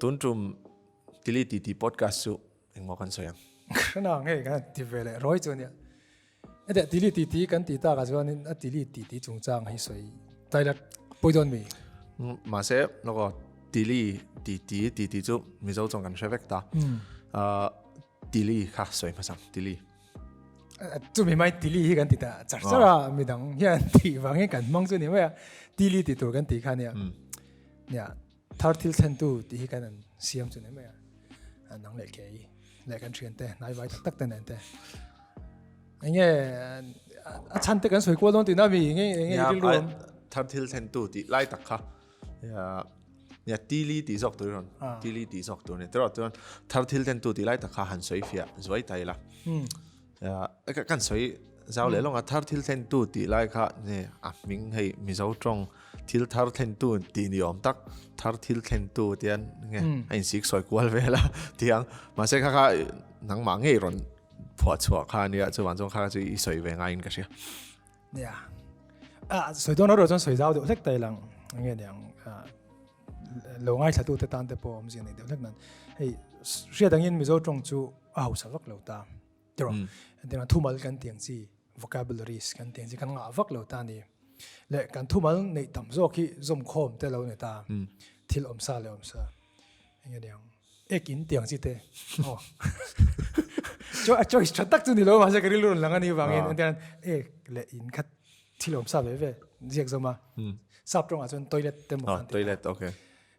ตุนจุมติลิตีพอดแคสต์สุเองมองกันสวยขนาดนี้กันที่เวลาร้อยจนเนี่ยเดี๋ยวติลิตีกันตีตากันส่วนนี้ติลิตีจงจางให้สวยแต่ละไปโดนมีมาเสพแล้วก็ติลิตีจุมีเจ้าจงกันใช้เวกตาติลิค่ะสวยภาษาติลิจุมีไม่ติลิกันตีตาจัดจ้ามีดังยันตีฟังให้กันมองจนเนี่ยว่าติลิตีตัวกันตีกันเนี่ยทาร์ทิลเซนตูตีกันนั่นเสียมจนเนี่ยไม่นังเล็กแค่เล็กกันเชียนเต้นายไว้ตักเต้นนั่นเต้อันนี้ฉันเต้กันสวยกว่าตรงตีน่ามีอย่างเงี้ยรวมทาร์ทิลเซนตูตีไล่ตักค่ะเนี่ยติลิตีสอกตัวนั้นติลิตีสอกตัวเนี่ยตัวนั้นทาร์ทิลเซนตูตีไล่ตักค่ะหันสวยเฟียสวยใจละกันสวยเจ้าเลยลองทาร์ทิลเซนตูตีไล่ค่ะเนี่ยมิงให้มีเจ้าจงทิลทาร์ทิลตูตีนิยมตักทาร์ทิลเซนตูเตียนไงไอ้สิ่งสวยกว่าเวลาเตียงมาเสกค่ะหนังหมังไอ้รอนพอชัวค่ะเนี่ยจะวันจงค่ะจะอีสวยเวงไงกันเชียเนี่ยสวยตัวนั้นเราจนสวยเจ้าเดี๋ยวเล็กแต่หลังไงเนี่ยเราง่ายชัดตัวแต่ตอนแต่พอมันสิ่งนี้เดี๋ยวเล็กนั้นไอ้เชื่อดังยินมีเจ้าจงจูสาวกเราตามเดี๋ยวทุ่มmalกันเตียงซี vocabularies กันเตียงซีกันงาวักเราตานี่และการทุ่มmalในต่ำโซกี้จมโคมแต่เราเนี่ยตาทิลอมซาเลยอมซาอย่างเงี้ยกินเตียงซีเต้จ่อยชัดตักจุนี่เรามาจากกรีลุนหลังอันนี้บางอย่างแต่และอินคัดทิลอมซาเว้ยเรียกจะมาซับตรงจนทอยเล็ตเต็มหมดทอยเล็ตโอเค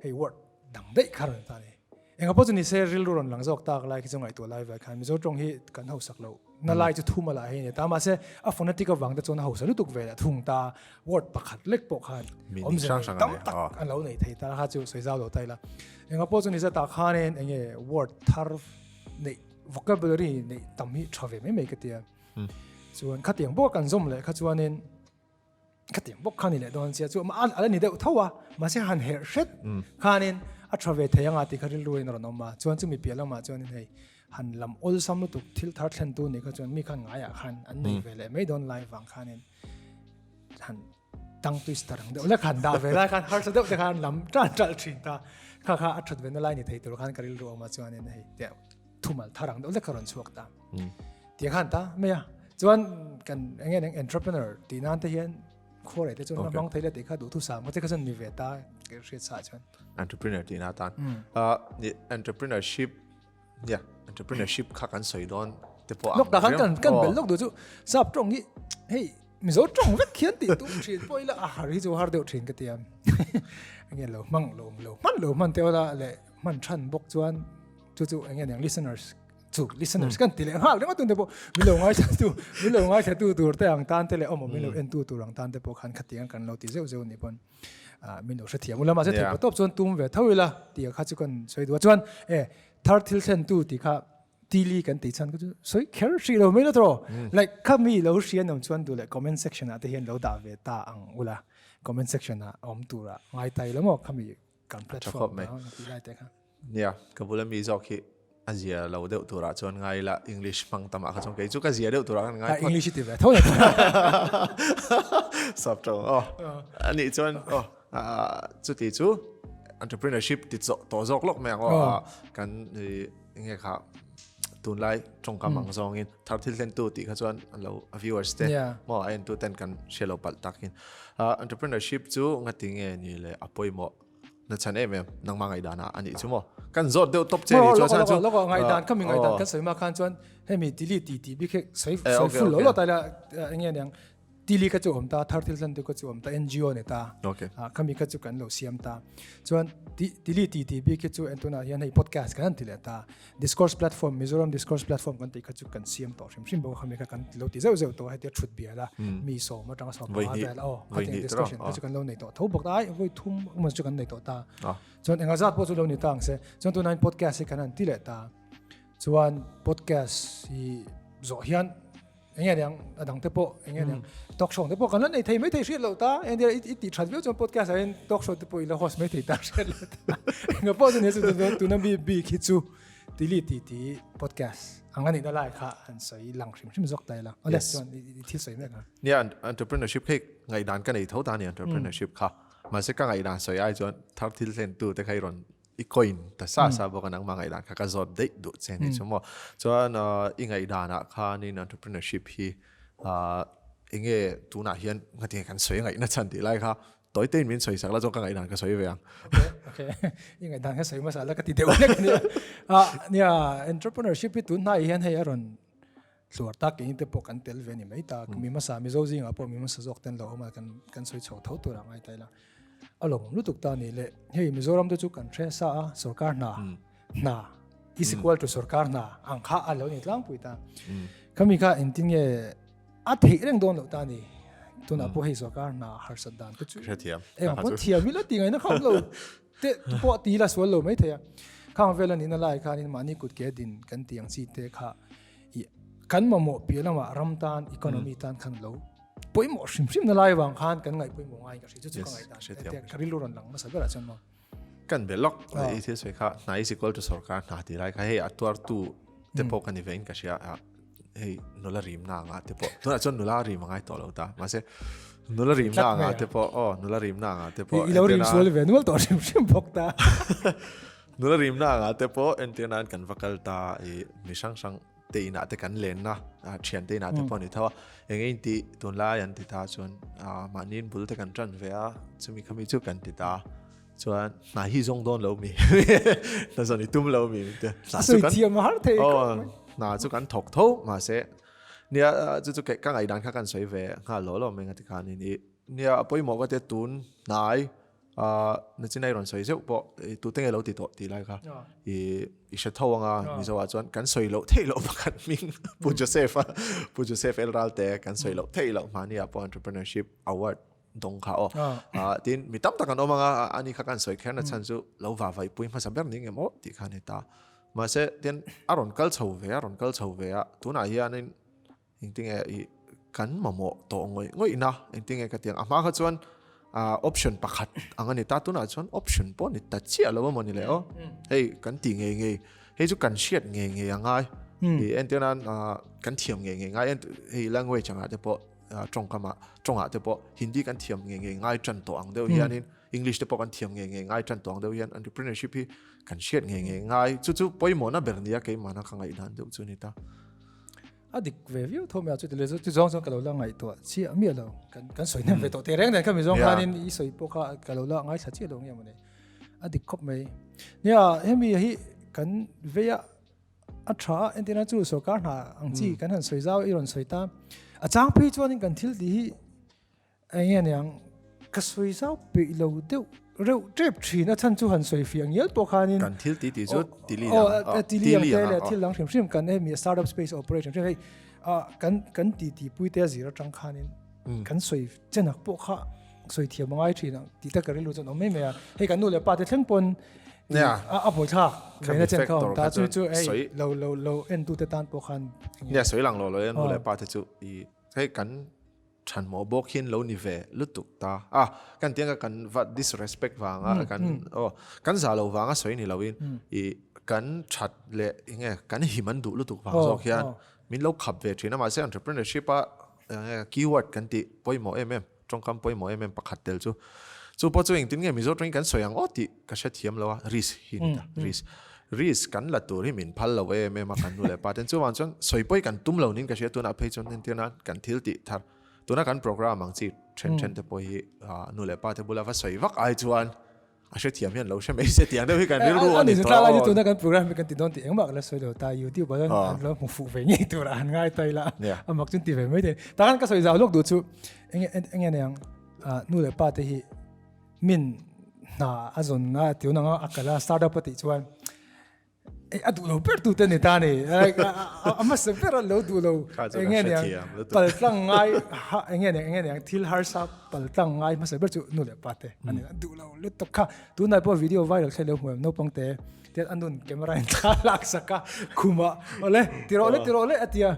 ไอ้วอร์ดดังได้ขนาดนี้เองก็พอจะนี่เซริลรุนหลังจากตากไล่ที่จะไงตัวไล่ไว้คันมีเจ้าตรงที่กันเฮาสักแล้วนั่นไล่จะทุ่มอะไรเนี่ยแต่มาเสฟอนติกวังแต่จนเฮาสักลุตุกเวลทุ่งตาวอร์ดปักขัดเล็กปกขัดอมเสียงตั้มตักอันเราเนี่ยที่ตาข้าจะสวยเจ้าเราไตละเองก็พอจะนี่จะตาข้าเนี่ยเองวอร์ดทาร์ฟใน vocabulary ในตั้มที่ชอบไม่กันเดียส่วนขัดเตียงพวกกันส้มเลยขัดส่วนเนี่ยขัดเตียงพวกขันนี่แหละโดนเสียส่วนมาอะไรนี่เดี๋ยวเท่าว่ามาเสียหันเฮร์เช็ดขันเนี่ยอัตราเวทยังอาทิตย์เขาเรียนรู้ในรอนมาจวนจะมีเปลี่ยนมาจวนนี่หันลำอุลซัมลุตุทิลทาร์เทนตูนี่ก็จวนมีขันง่ายขันอันนี้เวลาไม่โดนไล่ฟังขันนี่หันตั้งตัวสตาร์งเดี๋ยวแล้วขันดาวเวลาขันฮาร์สเดอร์ขันลำจัลชินตาข้าอัตราเวทนั่นไล่นี่ที่ตัวขันเขาเรียนรู้มาจวนนี่เดี๋ยวทุ่มมาทารังเดี๋ยวแล้วขันสวกตาเดี๋ยวขันตาไม่อะจวนกันอย่างเงี้ยentrepreneur ตีนั่นที่เห็นข้ออะไรที่จวนน้องไทยเลยที่เขาดูทุกสามก็จะเขาจะมีเวทาเกิดเหตุสารจวนentrepreneur ที่น่าตานนี่ entrepreneurship เนี่ย entrepreneurship ข้ากันสวยดอนแต่พอลูกด่ากันเป็นลูกดูจู่ทราบตรงนี้เฮ้ยมีโซ่ตรงเวกเขียนติดตุ้งเฉียนไปละหาที่จู่หาเดียวเฉียนกันเตียมอย่างเงี้ยเรามั่งมันเท่าละเลยมันชันบกจวนจู่อย่างเงี้ยอย่าง listeners กันติเลยฮะเรื่องตุ้งเดี๋ยวมีเราง่ายชัดตัวแต่อย่างตานเตเลยมีเราเอ็นตัวอย่างตานเดี๋ยวขันขัดเตียงกันเราติเจ้านี่ปนมีเราเสียมูลมาเสียตบจนตุ้มเวทเท่าเวลาที่ข้าจะกันสวยตัวจวนทาร์ทิลเซนตูที่ข้าตีลีกันตีฉันก็จะสวยแค่สิ่งเราไม่รู้ตัวlike ข้ามีเราเสียน้ำจวนดูเลย comment section ที่เห็นเราด่าเวตาอังอุละ comment section ตัวละง่ายใจแล้วมั้งข้ามีการแพลตฟอร์มที่ได้แต่ครับเนี่ยก็พูดแล้วมีจอกที่อาเซียเราเดือดตัวละจนง่ายละ English ฟังตามอ่ะเขาจงเกยจุกอาเซียเดือดตัวละง่าย English ที่แบบเท่าไหร่สอบตรงอันนี้จนจุดที่จู่ entrepreneurship ติดตัวจอกลกแมงกันยังไงครับตุนไล่จงกำลังซองอินทับที่เล่นตัวตีเขาจวนเรา viewers เต้มอไอ้ตัวเต้นกันเชลล์ปัลตักอินentrepreneurship จู่งัดทิ้งเงี้ยนี่เลยอภัยหมดนั่นฉันเองนังมาไงดานะอันนี้จู่มั้งกันจอดเดี๋ยวตบเจนี่จวนฉันจู่แล้วก็ไงดานก็มีไงดานก็สวยมากกันจวนให้มีดีลีตีบิ๊กสวยฟุ่นแล้วแต่ละยังไงเนี่ยดีลีก็จะอมตาทาร์ทิลสันก็จะอมตา NGO เนี่ยตาเขามีก็จะกันเราเสียมตาส่วนดีลีตีบิ๊กก็จะเอ็นตัวนั้นใน podcast กันที่เลยตา discourse platform Mizoram discourse platform กันที่ก็จะกันเสียมต่อชิมบอกเขามีกันเราที่เจ้าตัวให้เดี๋ยวชุดเบียร์ละมีโซ่มาจังสอบมาแล้วเขาจะ discussion ก็จะกันเราในตัวเขาบอกได้ว่าทุ่มมันจะกันในตัวตาส่วนเองก็จะพูดเราในต่างเสียส่วนตัวนั้น podcast กันที่เลยตาส่วน podcast ที่โซเฮียนอย่างเงี้ยอย่างดังเทปโปอย่างเงี้ยอย่างทอล์กโชว์เทปโปกันนั้นในไทยไม่ไทยเชื่อเราตาเอ็นเดียอีติดชัดวิวจนพอดแคสต์เอ็นทอล์กโชว์เทปโปอีแล้วโฮสไม่ไทยตาเชื่อเราตาเงี้ยพอจะเนี่ยสุดตัวนั้นบีคิดซูตีลีตีพอดแคสต์อันนั้นนี่ได้ค่ะอันใส่หลังชิมจอกได้ละอะไรส่วนที่ใส่เนี่ยครับเนี่ย entrepreneurship ให้ไงดานกันในเท่าตาเนี่ย entrepreneurship ค่ะมาสักไงดานใส่ไอ้จนทับที่เล่นตัวแต่ใครรอน coin ta sa bo kan ang mangai dan kha ka zot dei du chen ni chumo chuan ingai dana kha ni entrepreneurship hi inge tuna hian ngati kan soi ngai na chan ti lai kha toy ten min soi sak la jong ka ngai dan ka soi veang okay ingai dan ka soi ma sa la ka ti de ne nia entrepreneurship tu na hian hei aron luar ta ke inte po kan tel ve ni mai ta mi ma sa mi zo jing a po mi ma sa jok ten lo ma kan soi chho tho tu ra ngai tai la along lu tuk ta ni le hei mizoram de chu kan thre sa sarkar na is equal to sarkar na ang kha alo ni tlang pui ta kami ka inting e a thei reng don lo ta ni tuna po hei sarkar na har sadan chu thiam po thiam mi la ti ngai na kham lo te po ti la so lo mai thea khang vela ni na lai kha ni mani kut ke din kan tiang chi te kha kan ma mo pi la ma ram tan economy tan khang lo poi mo sim na lai wang khan kan ngai poi mo ngai ka chu chu ka ngai ta te kari lu ron lang ma sa bera chan mo kan belok i the soi kha na is equal to sarkar na ti lai kha hei atuar tu te po kan event ka sia hei nola rim na nga te po tuna chon nola rim ngai to lo ta ma se nola rim na nga te po nola rim na nga te po i lo rim sol ve nol to sim bok ta nola rim na nga te po entenan kan vakal ta mi sang te ina te kan len na thian te ina te po ni thawa engei ti tun la yan ti ta chuan manin bul te kan tran ve a chumi khami chu kan ti ta chuan na hi zong don lo mi na zoni tum lo mi te sa chu kan thiam har the na chu kan thok tho ma se nia chu ke ka ngai dan kha kan soi ve nga lo me nga ti khan ni nia poi mo ka te tun nai na chinai ron soi zeu po tu teng lo ti to ti lai kha i sha thawanga mi zo wa chuan kan soi lo thei lo pakhat ming pu joseph elral te kan soi lo thei lo mania po entrepreneurship award dong kha tin mi tam ta kan omanga ani kha kan soi khan na chan chu lo wa vai pui ma saber ning emo ti khan ta ma se ten aron kal chho ve a tuna hianin ingting e kan mamo to ngoi na ingting e ka tiang ama kha chuan option pakhat angani ta tuna chuan option po ni ta chi alo mo ni le hei kan ti nge hei chu kan shiat nge angai i entenan kan thiam nge ngai hei language anga te po tronga te po hindi kan thiam nge ngai tran to ang deu hianin english te po kan thiam nge ngai tran to ang deu hian entrepreneurship hi kan shiat nge ngai chu poimo na bernia ke mana khangai dan deu chu ni ta adik ve view thom ya chu le chu jong ka lo la ngai to chi mi lo kan soi na ve to te reng den ka mi jong hanin i soi po ka lo la ngai sa chi lo nge mo ne adik khop mai nia hemi hi kan ve ya a tha entina chu so ka na ang chi kan han soi zau i ron soi ta a chang phi chuan kan thil di hi ai yang ka soi zau pe lo deu reu trip thin a chan chu han soi fiang yel to khanin kan thil ti chu tili la thil lang shim kan mi startup space operation hei kan ti pui te zira tang khanin kan soi chenak po kha soi thiam ngai thina ti ta ka relu chon me hei kan nu le pa te thleng pon a boi tha veina chen kha ta chu ei lo en tu te tan po khan soi lang lo en nu le pa te chu i hei kan chan mo bok hin lo ni ve lutuk ta kan tianga kan va disrespect wanga kan za lo wanga soi ni lawin i kan chat le inge kan himan du lutuk wang zo khian min lo khap ve thina ma se entrepreneurship keyword kan ti poimo tongkam poimo pakhat tel chu po chu ing tin nge mi zo tring kan soyang ti ka sha thiam lo risk hin ta risk kan la tur hi min phal lo ma kan nu le pa ten chu wan chon soi poi kan tum lo nin ka she tu na phei chon nen tina kan thil ti thar tuna kan program ang chi chen te poi nu le pa te bula va soi vak ai chuan a she thiam hian lo she me se tiang de hi kan ru ani to la ni tuna kan program kan ti don ti engmak la soi do ta youtube ba lo mu fu ve ngi tu ra an ngai tai la amak chun ti ve me de ta kan ka soi za lok du chu enge yang nu le pa te hi min na azon na tiu na akala startup ti chuan adu lo per tu te ne ta ne ama se per lo du lo enge ne pal tlang ngai enge ne thil har sa pal tlang ngai ma se ber chu nu le pa te ani du lo le to kha tu na po video viral khelo mo no pang te anun camera in kha lak saka kuma ole tiro le atia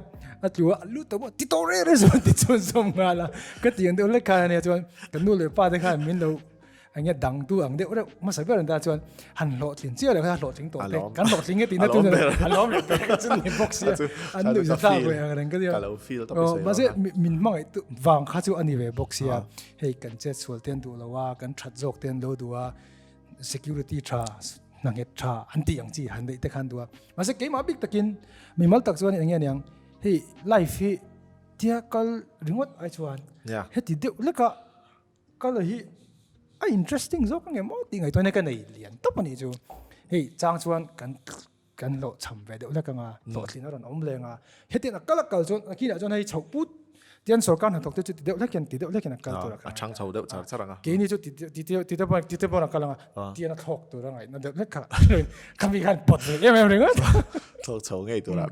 atua lu to ti to re so ti chon som ngala ka ti ande ole kha ne chuan kan nu le pa te kha min lo anh nghe đằng tu anh đều mà sai bây giờ chuan hành lộ tiền chia là lộ chính tổ thế cán lộ chính cái tiền đó tu hành lộ mình cái chân niệm box anh đều ra rồi anh cái điều mà sẽ mình mang cái vàng khá chú anh đi về box hay cần chết suy tiền tu là wa cần chặt dọc tiền đâu tu security tra năng hết cha anh ti yang chi han dei te khan tua mà sẽ cái mà big takin mi mal tak chuan anh yang hey life hi tia kal ringot ai chuan hết ti deu leka kal hi ai interesting zo kang emo ti ngai to nei ka nei lian top ani chu hey chang chuan kan lo cham ve deu leka nga to tlin ron om lenga hetin akal kal chuan akina chuan hei chhau put tian sorkan han thok te chu ti deu lekian kal to a chang chho deu char charanga ke ni chu ti pa kalanga tian a thok to rangai na deu leka kami kan pot em ringot thok chho ngai to la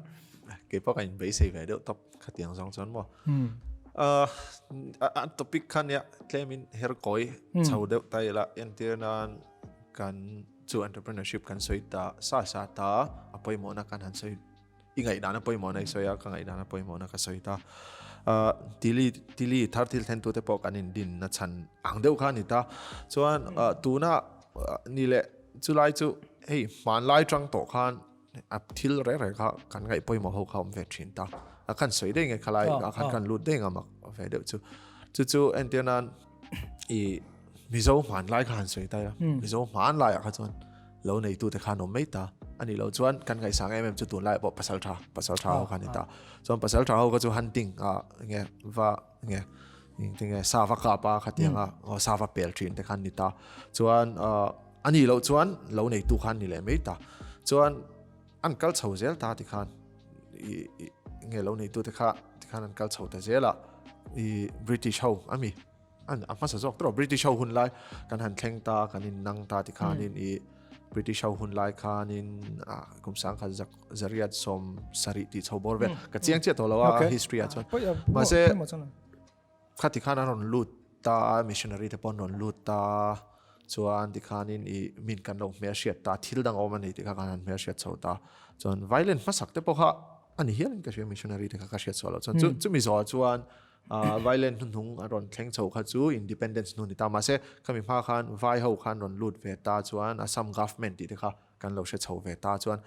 ke pa kan be sei ve deu top khatiang song chon mo topic khan ya claimin her koi chho deu tai la entianan kan chu entrepreneurship kan soita sa ta apoi mo na kan han soi ingai dana poi mo na soya ka ngai dana poi mo na ka soita tili thar thil then tu te pok anin din na chan ang deu khan ni ta chuan tuna ni le chulai chu hey man lai tang to khan ap thil re kha kan ngai poi mo ho khom ve thin ta kan soi de ngai khalai kan lut de nga mak ve deu chu entianan i mizo man lai khan soi ta mizo man lai kha chuan lo nei tu te khan no mai ta ani lo chuan kan ngai sang em chu tu lai bo pasal tha khan ta chuan pasal tha ho ka chu hunting nge wa nge nge sa va ka pa khatiang sa va pel thin te khan ni ta chuan ani lo chuan lo nei tu khan ni le mai ta chuan an kal chho zel ta ti khan nge lo nei tu te khan an kal chho ta zela i British ho ami an ama sa jok tro British ho hun lai kan han thleng ta kan in nang ta ti khan in i British ho hun lai khan in kum sang kha zariat som sari ti chobor ve ka chiang che to lawa history a chon ma se khati khan an lut ta missionary te pon non lut ta chuan ti khan in i min kan lo me shiat ta thil dang om ani ti kha kan me shiat chota chon violent masak te po kha ani hian ka missionary te kha shiat cholo chon chu mi zo chuan violent nung aron thleng chho kha chu independence nu ni ta ma se kami pha khan vai ho khan ron lut ve ta chuan assam government ti kha kan lo she chho ve ta chuan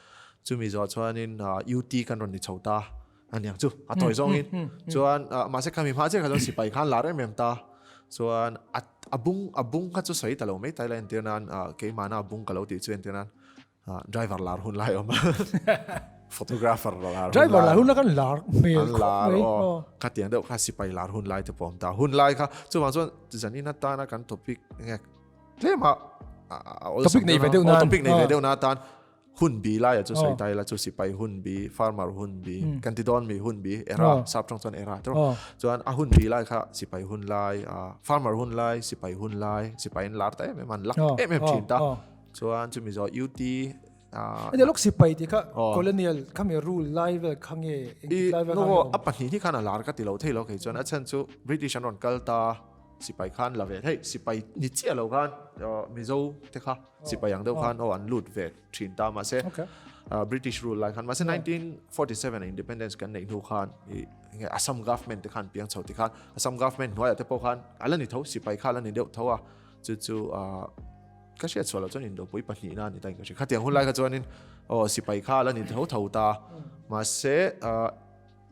chu mi zo chuan in UT kan ron ni chho ta aniang chu a toy zong in chuan ma se kami pha che kha si pai khan lar em ta chuan abung kha chu soi ta lo mai Thailand tianan ke mana abung ka lo ti chuan tianan driver lar hun lai om photographer lar driver lar hun la kan lar mel lar ka tiang deuh kha sipai lar hun lai te pom ta hun lai kha chuan zani na ta na kan topic nge tlema topic nei ve deuh na tan hun bi lai chu soi tai la chu sipai hun bi farmer hun bi kan ti don mi hun bi era sap chong chon era tro chuan a hun bi lai kha sipai hun lai farmer hun lai sipai hun lai sipai in lar ta em man lak em thin ta chuan chu mi zo UT ade lok sipai ti kha colonial khame rule live khange live no apani ni khana lar ka ti lo thei lo ke chuan a chan chu British anon kalta sipai khan la ve hei sipai ni chia lo khan mizo te kha sipai yang deuh khan an lut ve thin ta ma se British rule lai khan ma se 1947 independence kan nei nu khan Assam government te khan piang chho ti khan Assam government noya te po khan alani tho sipai khan alani deuh thowa chu ka sia chwala chuan in do pui pahni na ni tai ka sia khatiang hun lai ka chuan in sipai kha alani tho ta ma se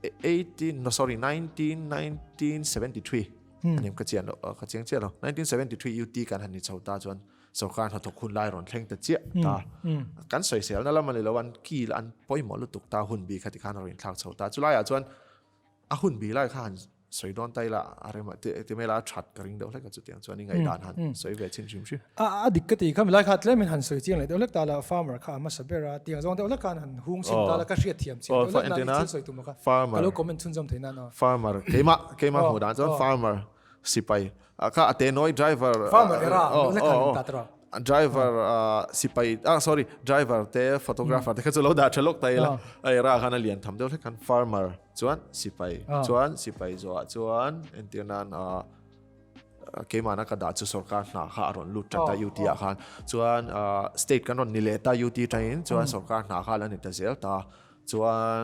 1973 anem ka chian ka chiang che lo 1973 UT kan han ni chauta chuan sarkar ha thok hun lai ron thleng ta chia ta kan soi sel na lamani lawan ki an poimo lu tuk ta hun bi khati khan rin thak chauta chulai a chuan a hun bi lai khan soi don tai la arema te mela that ka ring do la ka chu tiang chuan ngai dan han soi ve chin chim shi a dikkati kham lai khat le min han soi chiang le do lek ta la farmer kha ma sabera tiang zong de la kan han hung sim ta la ka hriat thiam chin do la na soi tu ma ka farmer alo comment chun jam theina na farmer keima ho dan chuan farmer sipai ka ate noi driver farmer era le kan ta tra driver sipai sorry driver te photographer te khachu lo da thalok tai la ai ra khana lian tham deuh kan farmer chuan sipai zo chuan entianan ke mana ka da chu sarkar na kha ron lut ta UT a khan chuan state kan ron nile ta UT train chuan sarkar na kha la ni ta zel ta chuan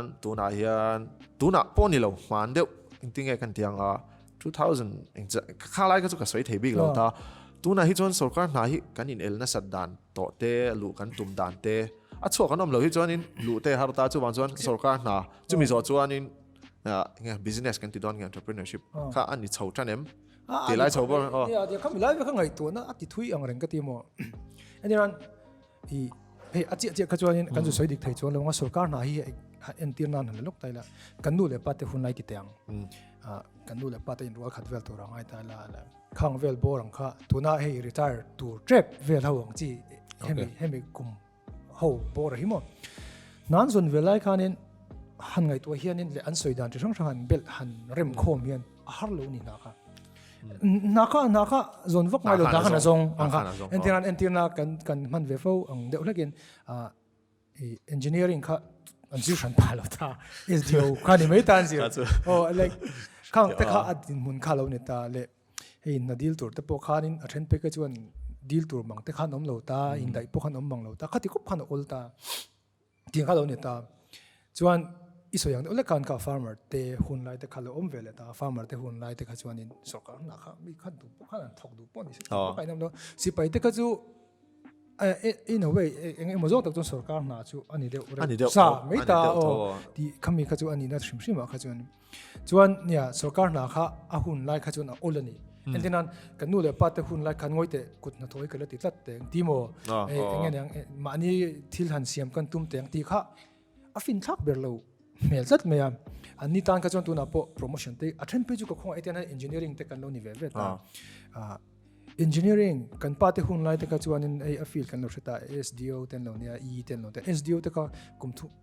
tuna poni lo man deuh intinge kan tiang 2000 kha lai ka chu ka soi thei big lo ta tuna hi chuan sarkar na hi kan in el na sat dan to te lu kan tum dan te a chho kan om lo hi chuan in lu te har ta chu wan chuan sarkar na chu mi zo chuan in business kan ti don entrepreneurship kha an ni chho tanem ti lai chho bo ya de kham lai ka ngai tu na ati thui ang reng ka ti mo ani ran i hey achi ka chuan kan ju soi dik thei chuan longa sarkar na hi entir nan han lok taila kan nu le pate hun lai ti teng kan nu le pate in rual khat vel to rangai ta la khang vel bo rang kha tuna hei retire to trap vel hawang chi hemi kum ho bo ra hi mo nan zon velai khanin han ngai to hianin le an soi dan chi rang han bel han rem khom hian har lo ni na kha zon vak ngai lo da khana zong angha entirna kan man ve fo ang deuh lakin engineering kha an zu shan pa lo ta SDO kha ni mai tan zir like khang ta kha adin mun kha lo ni ta le hei na deal tur te po khanin a then pe ka chuan deal tur mang te khan om lo ta in dai po khan om mang lo ta khati kop khan ol ta ti kha lo ni ta chuan isoyang ole kan ka farmer te hun lai te khalo om vele ta farmer te hun lai te kha chuan in sarkar na kha mi khan du khan thok du pon ni kai nam do si pai te ka chu in a way eng mo zong tak ton sarkar na chu ani de sa me ta ti khami kha chu ani na shim shim kha chuan nia sarkar na kha a hun lai kha chuan ol ani entinan kan nu le pa te hun lai khan ngoi te kut na thoi ka le ti tlat te ti mo eng yang ma ni thil han siam kan tum teng ti kha a fin thak ber lo mel zat me an ni tan ka chon tu na po promotion te a then pe ju ko khong etian engineering te kan lo ni ve ve ta engineering kan pa te hun lai te ka chuan in a field kan lo theta SDO ten lo nia E ten lo te SDO te ka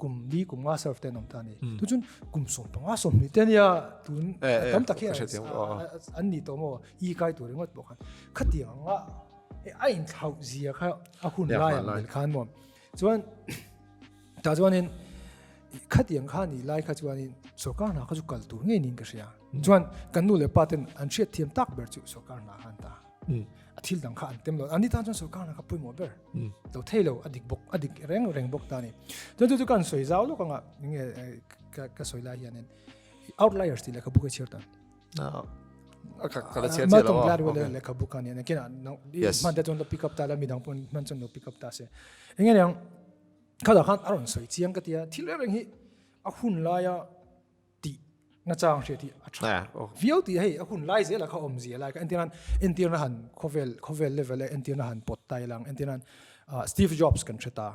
kum li kum nga serve ten nom ta ni tu chun kum som pa nga som ni ten ya tun kam ta khe an ni to mo E kai tu ringot bo khan khati nga a in thau zia kha a hun lai ang khan mo chuan ta chuan in khatiang kha ni lai kha chuan in sarkar na kha chu kal tur nge nin ka sia chuan kan nu le paten an thiat thiam tak ber chu sarkar na han ta athil dang kha an tem lo ani ta chuan sarkar na kha pui mo ber to thelo adik reng bok ta ni chu kan soi zau lo ka nga nge ka soi lai hianen outliers ti le ka buka cherta kala cher ma tong glad wala le ka buka ni kina man da chon lo pick up ta la midang pon man chon lo pick up ta se engeng yang kada khan aron soi chiang ka tia thil reng hi a hun la ya ti na chang she ti a tha vio ti hei a hun lai ze la kha om zia la ka entirna han khovel level entirna han pot tai lang entirna Steve Jobs kan theta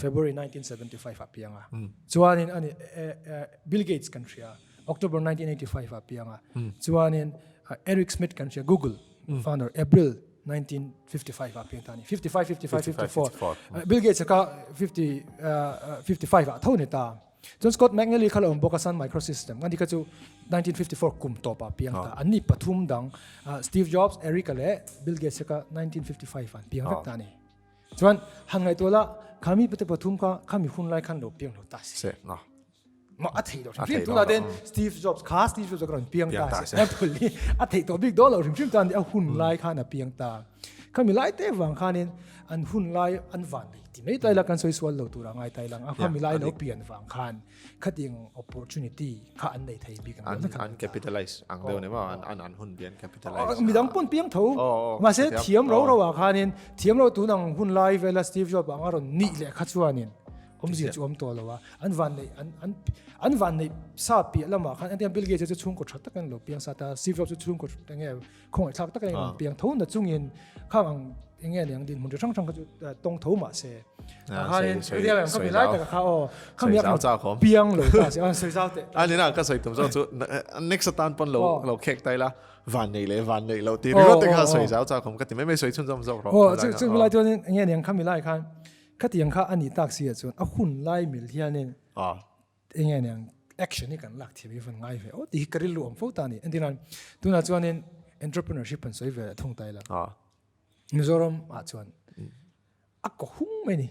February 1975 a pianga chuanin ani Bill Gates kan thia October 1985 a pianga chuanin Eric Schmidt kan thia Google founder April 1955 apiang tani 55 Bill Gates ka 55 a thone ta John Scott McNally khala boka Sun Microsystem ngani ka chu 1954 kum to pa piang ta ani pathum dang Steve Jobs Eric le Bill Gates ka 1955 an piang tak tani chuan hangai tola khami pete pathum ka khami hun lai khan lo piang lo ta se na ma a thei do rim tu la den Steve Jobs ron piang ta actually a thei to big dollar rim tan a hun lai khan a piang ta khami lai te wang khanin an hun lai an van ti nei tai la kan soi swal lo tu ra ngai tai lang a khami lai lo pian wang khan khating opportunity kha an nei thei big an capitalize ang do ne ma an hun bian capitalize mi dang pon piang tho ma se thiam ro wa khanin thiam ro tu nang hun lai vela Steve Jobs ang ron ni le kha chuanin omzi chu om to lawa an van nei sa pi lama khan entiam Bill Gates chu chung ko that kan lo piang sa ta Steve Jobs chu chung ko tange khong thak tak kan piang thon da chung in khang enge liang din mun chang chang ka chu tong tho ma se khan ria yang ka mi lai ta kha o kham yak piang lo ta se an soi zau te ani na ka soi tum chu next tan pon lo khek tai la van nei lo ti ro te ka soi zau cha khom ka ti me soi chun zom zo ro chu mi lai to enge liang kham mi lai khan khatiang kha ani tak sia chun a hun lai mil hianin enge nang action ni kan lak thibi van ngai ve o ti karil lu om fo ta ni endinan tuna chuanin entrepreneurship an soi ve thong tai la Mizoram a chuan a ko hung me ni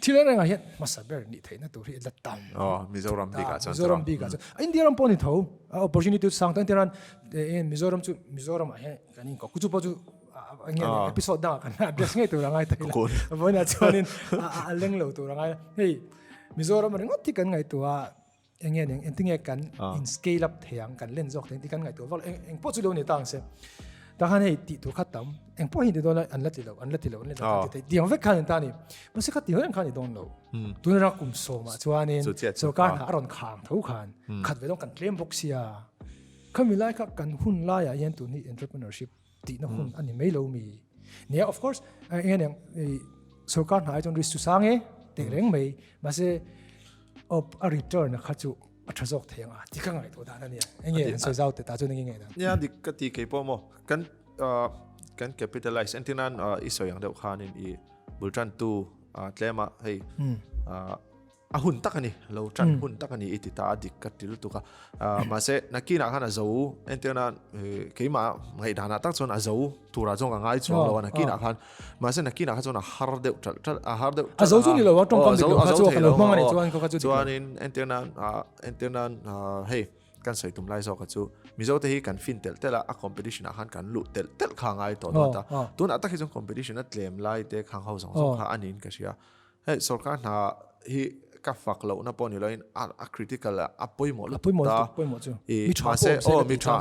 thila nga hian masaber ni theina tu ri la tam Mizoram bi ka chuan Mizoram bi ka chuan India ram poni tho opportunity sang tan tiran Mizoram a he kanin ko kuchu po chu episode da kan des ngai tu rangai tai la bona chuanin a leng lo tu rangai hei Mizoram ringot ti kan ngai tu a enge ning entinge kan in scale up theang kan len jok ti kan ngai tu wal eng po chu lo ni tang se ta khan hei ti tu khatam eng po hi de dola an lati lo ti diang ve khan ta ni ma se khati hoen khan ni don lo tu na kum so ma chuanin so kan aron khang tho khan khat ve dong kan claim box ya khami lai kha kan hun la ya yan tu ni entrepreneurship ti na hun ani mai lo mi ne of course eng sarkar na ai ton risk tu sange เตะเร่งไม่มาเสa return นะข้าจูอัตราส่งเทียงที่ข้างไงตัวด้านนี้เงี้ยสวยเจ้าแต่ตาจุนยังไงนะเนี่ยดิกติเก็บโมกัน capitalize อันที่นั้นอีสวยอย่างเดียวขานินอีบุญจันตูเลี้ยมาให้หุ่นตักนี่เราจันหุ่นตักนี่อิติตาดิกติลุตุกมาเสนักกีฬาขันอาจูอันที่นั้นเกี่ยมาไงด่านาตักจนอาจูตัวเราจงง่ายจนเรานักกีฬาขันมาเสนักกีฬาขันจนฮาร์เดลฮาร์เดลอาจูจุนี่เราว่าตรงกันเดียวเขาจูเรามองอันนี้จวนเขาจูจวนอันที่นั้นเฮ้กันใส่ตุ้มไล่ซอกเขาจูมิโซเตฮีกันฟินเตลแต่ละcompetition อาหารกันลุเตลข้างไอ้ตัวนั้นตัวนั้นตักที่จง competition นั่นเตรียมไล่เตะข้างเขาสองข้างอันนี้ก็เชียเฮ้สุดการหาฮีกับฝักเราหน้าปนอยู่เลยcritical ป่วยหมดจูมาเซ่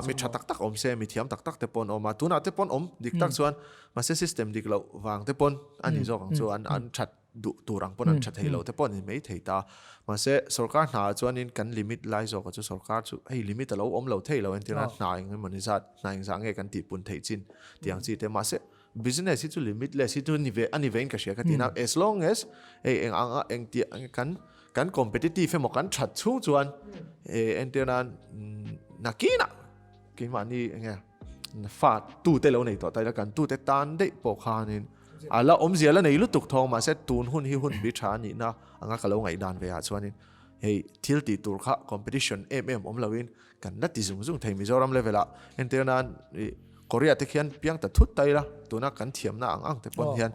มีชาตักอมเซ่มีเทียมตักเตปนออกมาตัวนั้นเตปนดิกตักส่วนมาเซ่ system ดิกเราวางเตปนอันนี้จงส่วนอันชัดดูรังปนอันชัดให้เราเตปนไม่เทียตามาเซ่สุดการหาส่วนนี้กันลิมิตไล่จงก็จะสุดการสุดให้ลิมิตเราเราเทียเราเองที่นั้นนายเงินมันจะนายสังเกตกันติดปุ่นเทียจินที่อย่างที่แต่มาเซ่ business ที่จุลิมิตเลยที่จุนิเวอันนี้เองก็เชียกันที่นั้น as long as เองที่กัน competitive เหมือนกันชัดชูจวนเอ็นเดียนั้นนักกีฬากินวันนี้ไงฟาดตู้เตลเอาในตัวแต่ละกันตู้เตตันได้ปกคานินแล้วอมเสียแล้วในลุตุกทองมาเซตตูนหุ่นหุ่นบิชานี่นะอังก็เราไงดันไปหาชวนนี่เฮ้ยทิลตีตัวข้า competition อมเราวินกันนัดที่สูงไทยมิโซรัมเลเวลละเอ็นเดียนั้นเกาหลีที่เขียนเพียงแต่ทุดไตละตัวนักกันเทียมนะอังแต่ปนเขียน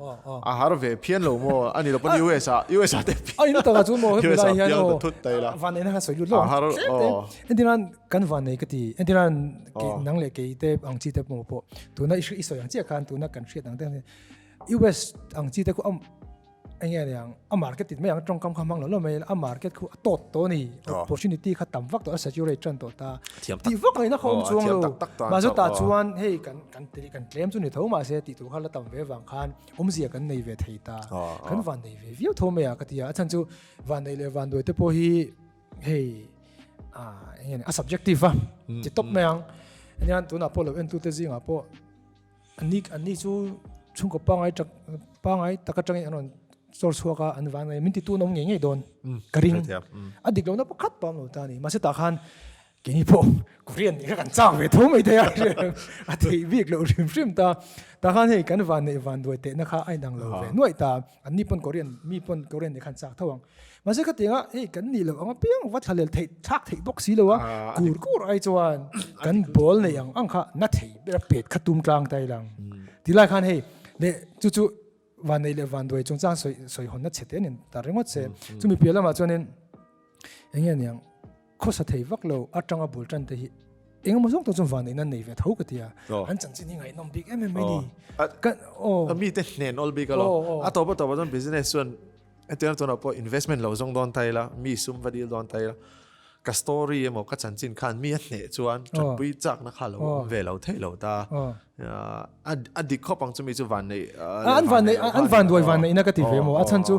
ฮาร์เวย์เพียนเราโม่อันนี้เราเป็น USA เต็มอันนี้ตัวจูโม่USA เพียงแต่ทุดไตละวันนี้นะครับสวยลุดลงอันนี้นั่นกันวันนี้ก็ดีอันนี้นั่นนั่งเล็กกี่เตอังจีเตปโม่ปะตัวนั้นอีสวยอย่างเจ้าการตัวนักกันเชียร์ต่างๆ US อังจีเตก็ไอ้เงี้ยอย่างmarket ติดไม่อย่างตรงคำมั่งแล้วไม่market คือตัวนี้ opportunity ขัดต่ำฟักตัว saturation ตัวตาตีฟักเลยนะเขาจวงเรามาสุดตาจวนเฮ้ยกันเคลมจุนี่เท่ามาเสียติดตัวเขาแล้วต่ำเวฟังคันเสียกันในเวทีตากันวันในเววิวโทไม่อยากที่อาจารย์จูวันในเลวันโดยแต่พอฮีเฮ้ยเงี้ยsubjective อ่ะจิตตบไม่ยังอันนี้ตัวน่ะพอเราเอ็นตัวเตจิงอ่ะพออันนี้จูช่วงกับปังไอ้ตะกจังไอ้อันนั้นsource ka an van min ti tu nom nge don karing adik lo na pakhat pam lo ta ni ma se ta khan ke ni po korean ni kan chang ve tho mai thaya a thei bik lo rim ta khan hei kan van doi te na kha ai dang lo ve noi ta an ni pon korean mi pon korean ni khan chak thawang ma se ka tinga ei kan ni lo anga piang wat khalel thei thak thei box si lo wa kur ai chuan kan bol nei ang kha na thei bera pet khatum tlang tai lang tilai khan hei le chuวันนี้เลวันด้วยจงจ้างสวยคนนัดเฉดเนี่ยแต่เรื่องว่าเสียจุมีเปลี่ยนแล้วมาจนเนี่ยอย่างเงี้ยเนี่ยข้อสัตย์วักเราอัดจังบุญจันทร์ที่เองมาส่งตัวจนวันนี้นั่นนี่เวทเขาก็ที่อันจังจริงไงน้องบิ๊กไม่ดีกันมีแต่เน้น all big ก็แล้วตัวจน business ส่วนตัวนั้นตัวนั้นพอ investment เราจงโดนไทยละมีซุ่มวัดดีโดนไทยละกับ story มันก็จันจินขันมีเนื้อจวนจนปุยจักนะคะเราเวลาเท่เราตาอดีตข้อปังจะมีจุวันในอันวันด้วยวันในนักติเวโมอาจารย์จู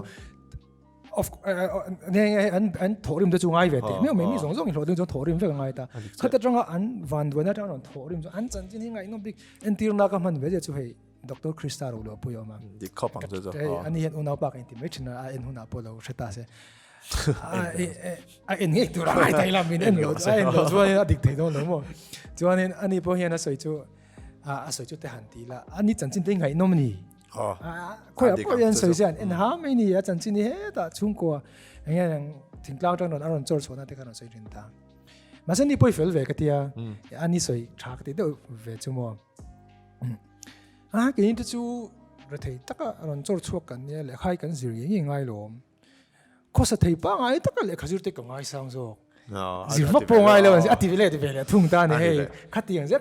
เนี่ยอันถอริมจะจูง่ายเวทีไม่มีส่งอีกถอริมจะถอริมเวง่ายตาเขาจะจังอันวันด้วยนะจังอันถอริมอันจันจินยังไงน้องบิ๊กอันที่นักมันเวจะจูให้ดร.คริสตาโรโลปุยออกมาดีข้อปังจะอันนี้เห็นอุณหภูมิอินทิเมชันอันอุณหภูมิเราเชื่อตาเสียเอ็นงี้ตัวอะไรไทยละมินเอ็นโหลดจวนอดีตที่โดนหนูมั้งจวนอันนี้พอเห็นนะสวยจูสวยจูแต่หันตีละอันนี้จันจินได้ไงน้องนี่คุยกับพอเห็นสวยเสียเอ็นหาไม่นี่จันจินนี่เฮ้ยแต่ชุ่มกว่าอย่างเงี้ยถึงกลางจังนั้นอารมณ์โจรสวนนั่นแต่กันสวยจริงต่างมาสันนี่พอเฟลเวกที่อันนี้สวยฉากที่เดียวเวจูมั้งกินที่จูเราที่ตะก็อารมณ์โจรชั่วกันเนี่ยเลยใครกันสิริยังไงหรอข้อสัตย์ป้าไงตะก็เลยขจุดที่ก็ง่ายสังโซสิฟักปงไงเลยอธิเวลทุ่งตาเนี่ยขัดยังเจ้า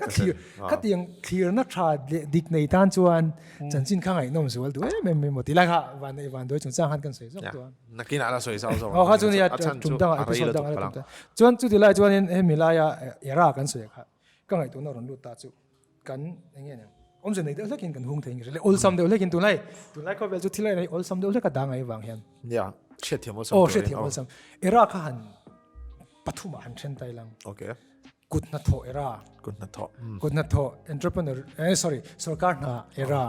ขัดยังเคลียร์นักชาดิกในด้านจวนจันจินข้างไงน้องสวยด้วยไม่หมดที่ไรค่ะวันด้วยจงจ้างหันกันสวยสักตัวนักกินอะไรสวยสักตัวเขาจงเนี่ยจุ่มตั้งอะไรจุ่มตั้งอะไรจวนจุดที่ไรจวนเนี่ยมีลายเอร่ากันสวยค่ะข้างไงตัวนั้นรู้ตาจุกันอย่างเงี้ยผมจะในเดี๋ยวเล็กกินกันหุ่งเถิงเลย all some เดี๋ยวเล็กกินตัวไหนเขาเป็นจุดที่ไร all some เดี๋ยวเล็กกระดังไงวางเห็นเช็ดเทียมโอ้เช็ดเทียมซ้ำเอร่าข้าหันปฐุมหันเช่นไทยลังโอเคกุดนัทโธเอร่ากุดนัทโธentrepreneur sorry สุรการนาเอร่า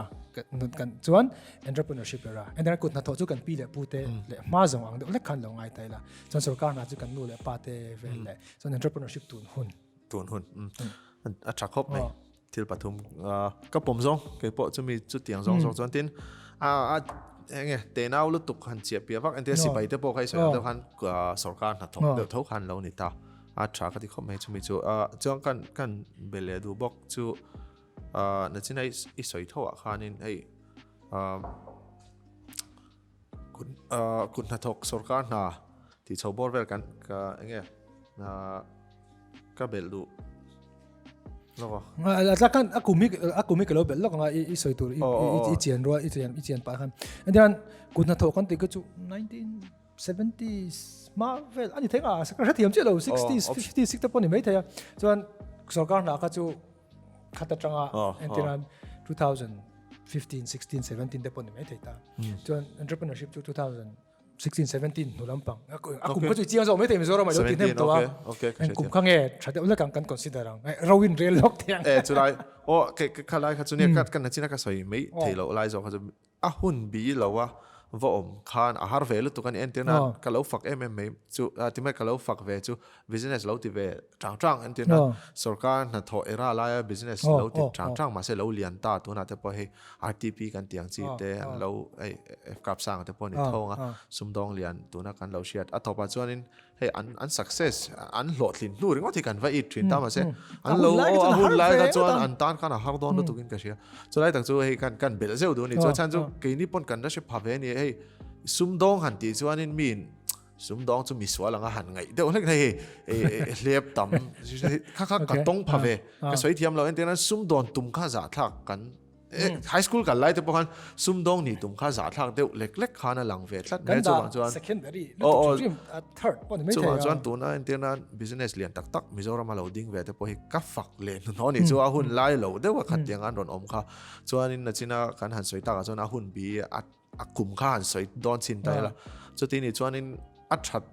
kan chuan entrepreneurship ra and then kun na tho chu kan pi le pu te le ma zong ang de le khan lo ngai tai la chuan sarkar na chu kan nu le pa te vel le chuan entrepreneurship tun hun a cha khop mai thil pathum ka pom zong ke po chu mi chu tiang zong zong chuan tin nge te nau lu tuk han chia pia vak ante si pai te po khai so de khan sarkar na thok de tho khan lo ni ta a cha ka ti khop mai chu mi chu chuan kan bele du bok chu na chin ai i soi tho a khanin ai kun na thok sarkar na ti chobor vel kan ka nge ka bel du la kan akumi ke lo bel lo nga i soi tur i chian pa khan and then kun na thok kan ti ka chu 1970s ma vel ani thenga sakra thiam che lo 60s 50s 60 poni mai thaya chuan sarkar na ka chu khata tanga and then 2015 16 17 te poni mai theta chuan entrepreneurship chu 2016 17 no lampang akum ka chu chiang zo mai thei zo ro mai lo tin hem to a kum khange thate ula kan consider ang rawin real lok thiang chu lai ke khalai kha chu ne kan na china ka soi mai thei lo lai zo kha a hun bi lo wa vọng khan a har ve lu tu kan antenna ka lo fak MMA chu ti mai ka lo fak ve chu business lo ti ve chang antenna sarkar na tho era la business lo ti chang ma se lo lian ta tu na te po he RTP kan tiang chi te an lo ai kap sang te po ni thonga sumdong lian tu na kan lo shiat a thopa chuanin he an success an lot lin nu ringo ti kan va i trin ta ma se an lo a hun lai ka chuan an tan kan a har don tu kin ka sia chu lai tak chu he kan bel zeu du ni chu chan chu ke ni pon kan na se pha ve ni hey sumdong han ti chuanin min sumdong chu mi swala nga han ngai de olek nei lep tam kha ka tong pha ve ka soi thiam lo enten sumdon tum kha za thak kan high school kan lai te pohan sumdong ni tum kha za thak de lek khana lang ve thlat me chuan secondary third pon mai thei chuan tu na enten business lian tak mizoram lo ding ve te po hi ka fak le no ni chu a hun lai lo de wa khat tiang an ron om kha chuan in na china kan han soi ta ka chuan a hun bi a kum kha han soi don chin tai la chu ti ni chuan in a that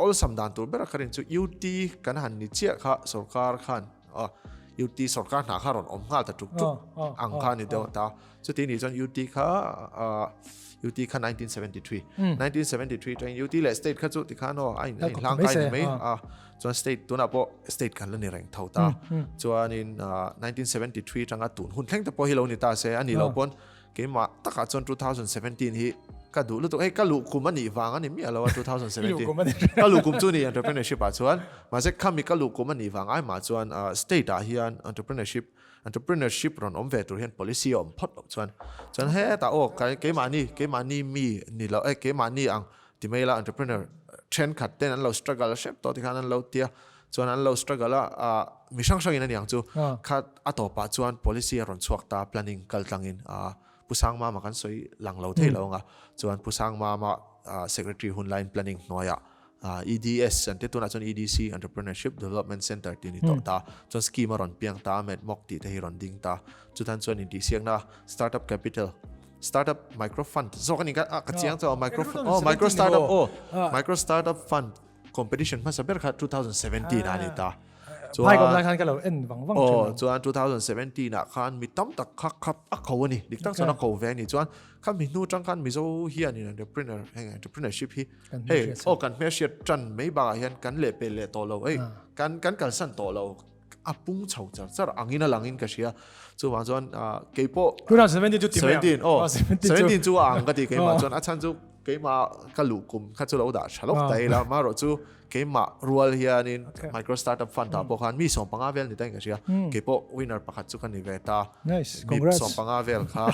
ol samdan tur bera kharin chu UT kan han ni chia kha sarkar khan UT sarkar na kha ron om ngal ta tuk ang kha ni de ta chu ti ni chuan UT kha 1973 chuan UT le state kha chu ti kha no ai lang kai ni mai chuan state tu na po state kan lo ni reng thau ta chuan in 1973 changa tun hun thleng ta po hi lo ni ta se ani lo pon ke ma taka chuan 2017 hi ka du lu tu ka lu kum ani wang ani mi alo 2017 ka lu kum chu ni entrepreneurship a chuan ma se khami ka lu kum ani wang ai ma chuan state a hian entrepreneurship ron om ve tur hian policy om phot chuan he ta ke ma ni mi ni lo ke ma ni ang ti mai la entrepreneur trend khat ten an lo struggle shep to ti khan an lo tia chuan an lo struggle mi sang sang in ani ang chu khat a to pa chuan policy ron chuak ta planning kal tangin pusang ma kan soi lang lo thei lo nga chuan pusang ma secretary hunline planning noya EDS and te tuna chuan EDC entrepreneurship development center ti ni to ta chuan scheme ron piang ta met mok ti te hi ron ding ta chuan chuan in ti siang na startup capital startup microfund so kan ka chiang cho micro startup fund competition ma saber kha 2017 ani ta hai kom lai khan ka lo en wang chuan 2017 na khan mi tam tak khap a kho ni dik tak chona kho ve ni chuan khan mi nu chang khan mi zo hian in entrepreneurship hi hey kan me shit chan mei ba hian kan le pe le to lo kan kal san to lo apung chau char angina langin ka sia chu wa chuan keipo 2017 chu 17 chu ang ka ti ke ma chuan a chan chu ke ma ka lu kum kha chu lo da chalok tai la ma ro chu ke ma rual hian in micro startup fund ta po khan mi som panga vel ni tai ka sia ke po winner pakhat chu kan ni ve ta nice congrats som panga vel kha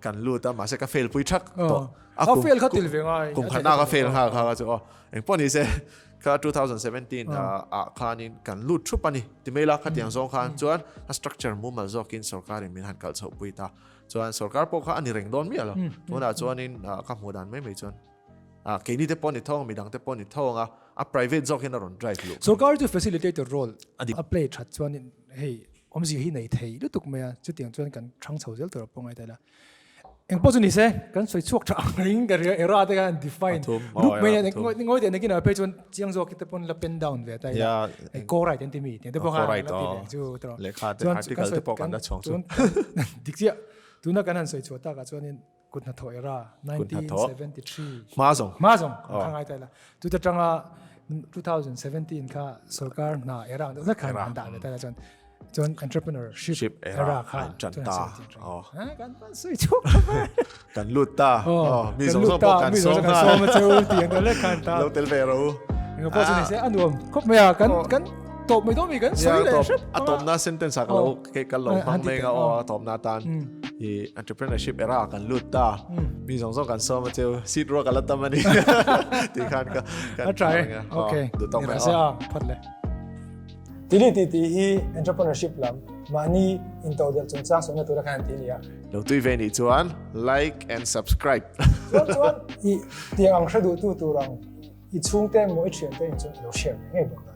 kan lu ta ma se ka fail pui thak to a fail kha til ve ngai kum khana ka fail kha chu eng poni se ka 2017 khan in kan lu thu pani ti mela kha tiang zong khan chuan a structure mu mal zokin sarkar in min han kal chho pui ta chuan sarkar po kha ani reng don mi alo tuna chuan in ka mu dan mai chuan ke ni te poni thong mi dang te poni thong a private zok in a ron drive lu sarkar to facilitate the role a play that chuan in hey omji hi nei thei lu tuk maya chu tiang chuan kan thang chho zel tor pongai ta la eng po chu ni se kan soi chuak tha ring ga era te kan define look me ngoi de nekin a pe chuan chiang zo ki te pon la pen down ve ta ya ko right enti mi te po ha la ti chu tro le kha te article te po kan da chong chu dikchia ตัวนักการหันสวยชัวตากาจวนนี่กุนหัทโตเอรา1973มาส่งข้างไอ้แต่ละตัวจะจัง2017ค่ะสุรการน่าเอราตัวนักการหันด่าแต่ละจน entrepreneurship เอราค่ะจันตากันสวยชัวกันลุตตามีสองสองกันสองมาเจอตีอย่างเดียวเลยกันตาเราเตลเวรูงั้นพอจะนี่เสียอันรวมครบไหมอ่ะกันตบไม่ต้องมีกันสวยเลยครับตบน่าเซนเทนสักเราเกี่ยวกับเราฟังไม่ก็ตบน่าตันอี entrepreneurship era กันลุตตามีสองกันซ้อมมาเจอซีดรัวกันแล้วตั้มมันนี่ตีขันกันใช่โอเคดูต้องไปเสียพัดเลยทีนี้ฮี entrepreneurship ลำมานี่อินโตเดียลจงจ้างส่วนตัวละกันทีนี้อ่ะเราตุยเวนี่จวน like and subscribe จวนอีเตียงอังคารดูตัวรังอีช่วงเต็มโมอิเชียนเต็มจนเราเชื่อไงบ้าง